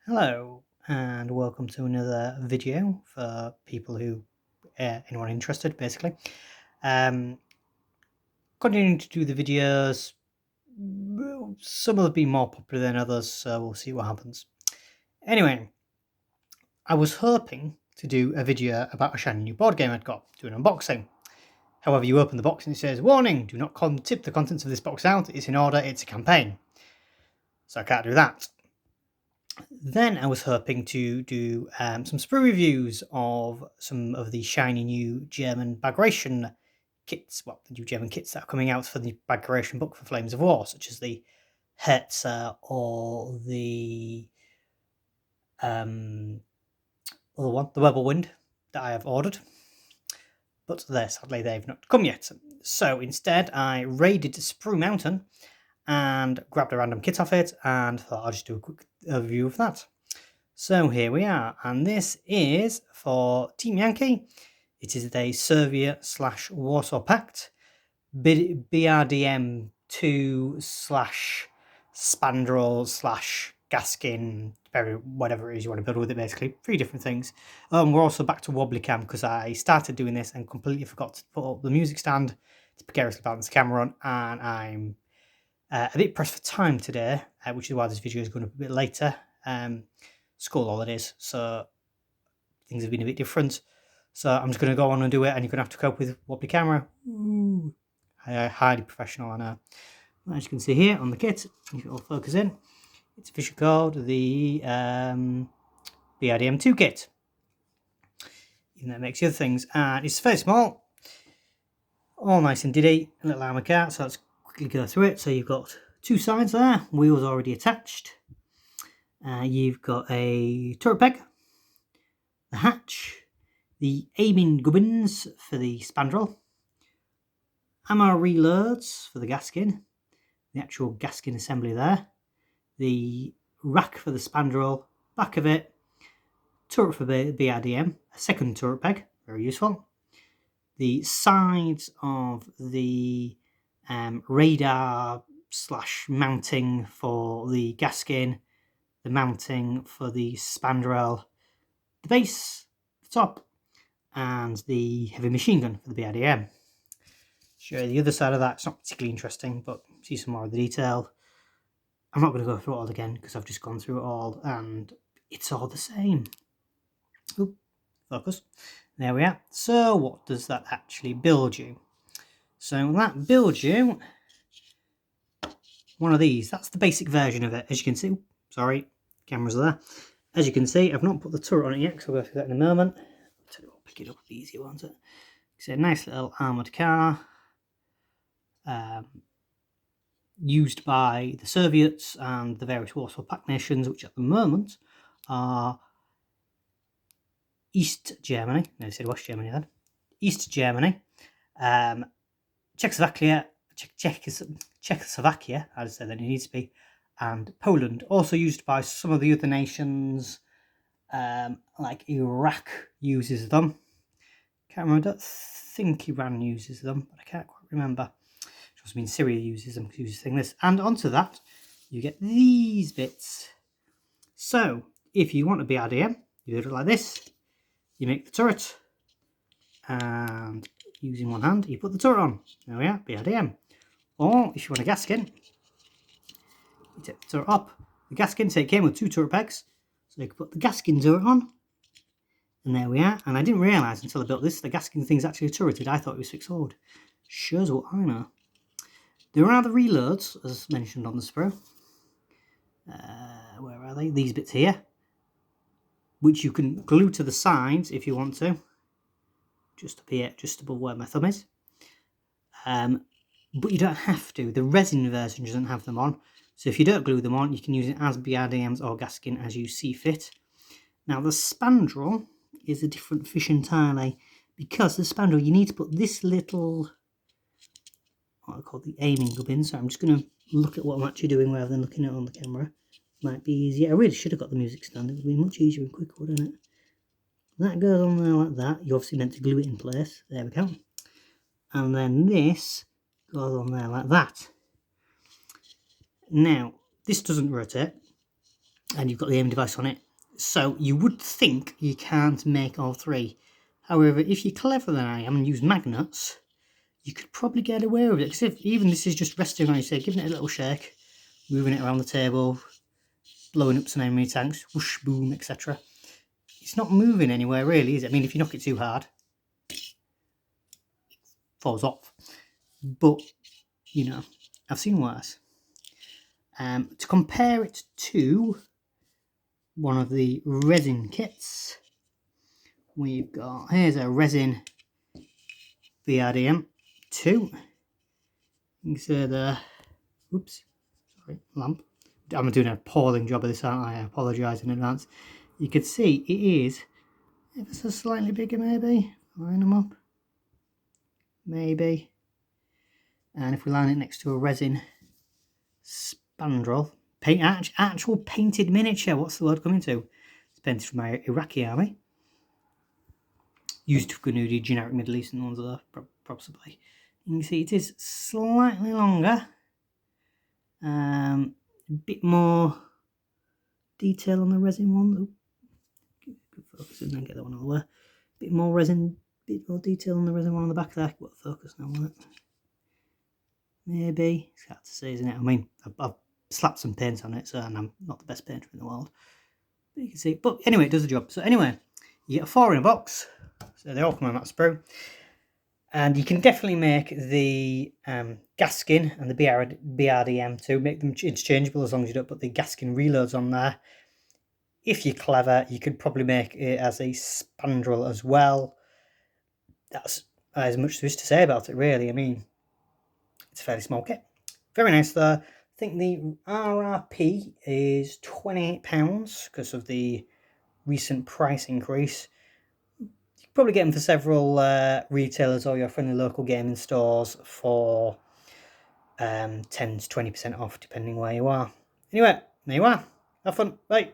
Hello and welcome to another video for people who anyone interested basically. Um, Continuing to do the videos, some will be more popular than others, so we'll see what happens. Anyway, I was hoping to do a video about a shiny new board game I'd got, do an unboxing. However, you open the box and it says, "Warning, do not tip the contents of this box out, it's in order, it's a campaign." So I can't do that. Then I was hoping to do some sprue reviews of some of the shiny new German Bagration kits, well, the new German kits that are coming out for the Bagration book for Flames of War, such as the Herzer or the other one, the Wind, that I have ordered. But sadly, they've not come yet. So instead, I raided Sprue Mountain and grabbed a random kit off it and thought I'll just do a quick review of that. So here we are, and this is for Team Yankee. It is a Serbia/Warsaw Pact BRDM-2 / Spandrel / Gaskon, whatever it is you want to build with it, basically. 3 different things. We're also back to wobbly cam because I started doing this and completely forgot to put up the music stand to precariously balance the camera on, and I'm a bit pressed for time today, which is why this video is going up a bit later. School holidays, so things have been a bit different. So I'm just going to go on and do it, and you're going to have to cope with wobbly camera. Ooh. Highly professional, I know. As you can see here on the kit, if it'll focus in, it's officially called the BRDM-2 kit. Even though it makes the other things, and it's very small, all nice and diddy, a little armor cart. So let's quickly go through it. So you've got 2 sides there, wheels already attached. You've got a turret peg, the hatch, the aiming gubbins for the Spandrel, ammo reloads for the Gaskon, the actual Gaskon assembly there, the rack for the Spandrel, back of it, turret for the BRDM, a second turret peg, very useful, the sides of the radar / mounting for the Gaskon, the mounting for the Spandrel, the base, the top, and the heavy machine gun for the BRDM. Show you the other side of that. It's not particularly interesting, but see some more of the detail. I'm not going to go through it all again because I've just gone through it all and it's all the same. Oop, focus. There we are. So what does that actually build you? So that builds you one of these. That's the basic version of it. As you can see, sorry, cameras are there. As you can see, I've not put the turret on it yet, because I'll go through that in a moment. I'll pick it up easier, won't it? It's a nice little armoured car, used by the Soviets and the various Warsaw Pact nations, which at the moment are East Germany. No, I said West Germany then. East Germany, Czechoslovakia, I'd say that it needs to be, and Poland. Also used by some of the other nations, like Iraq uses them. Can't remember. I don't think Iran uses them, but I can't quite remember. Which also means Syria uses them, using this. And onto that, you get these bits. So if you want a BRDM, you do it like this. You make the turret, and using one hand, you put the turret on. There we are, BRDM. Or if you want a Gaskon, you take the turret up. The Gaskon, so it came with 2 turret pegs, so you can put the Gaskon turret on. And there we are. And I didn't realise until I built this, the Gaskon thing's actually turreted. I thought it was fixed forward. Shows what I know. There are the reloads, as mentioned on the sprue. Where are they? These bits here, which you can glue to the sides if you want to. Just up here, just above where my thumb is. But you don't have to. The resin version doesn't have them on. So if you don't glue them on, you can use it as BRDMs or Gaskon as you see fit. Now the Spandrel is a different fish entirely, because the Spandrel you need to put this little, what I call the aiming gubbin. So I'm just going to look at what I'm actually doing rather than looking at it on the camera. Might be easier. I really should have got the music stand. It would be much easier and quicker, wouldn't it? That goes on there like that. You obviously meant to glue it in place. There we go. And then this goes on there like that. Now, this doesn't rotate. and you've got the aim device on it. So you would think you can't make all three. However, if you're cleverer than I am and use magnets, you could probably get away with it. Because if even this is just resting on, you say, giving it a little shake, moving it around the table, blowing up some enemy tanks, whoosh, boom, etc. It's not moving anywhere really, is it? I mean, if you knock it too hard, it falls off. But, you know, I've seen worse. To compare it to one of the resin kits, we've got, here's a resin BRDM-2. You can see the, oops, sorry, lamp. I'm doing an appalling job of this, aren't I? I apologise in advance. You can see it is ever so slightly bigger, maybe. Line them up. Maybe. And if we line it next to a resin Spandrel, actual painted miniature, what's the word coming to? It's painted from my Iraqi army. Used to Ghanudi, generic Middle Eastern ones are there, possibly. You can see it is slightly longer. A bit more detail on the resin one. Good focus and then get that one out of the way. Bit more resin, bit more detail on the resin one on the back there. What focus now on it? Maybe. It's hard to say, isn't it? I mean, I've slapped some paint on it, so and I'm not the best painter in the world. But you can see. But anyway, it does the job. So anyway, you get 4 in a box. So they all come on that sprue. And you can definitely make the Gaskon and the BRDM-2, make them interchangeable as long as you don't put the Gaskon reloads on there. If you're clever, you could probably make it as a Spandrel as well. That's as much as there is to say about it, really. I mean, it's a fairly small kit. Very nice though. I think the RRP is £28 because of the recent price increase. You can probably get them for several retailers or your friendly local gaming stores for 10 to 20% off, depending where you are. Anyway, there you are. Have fun. Bye.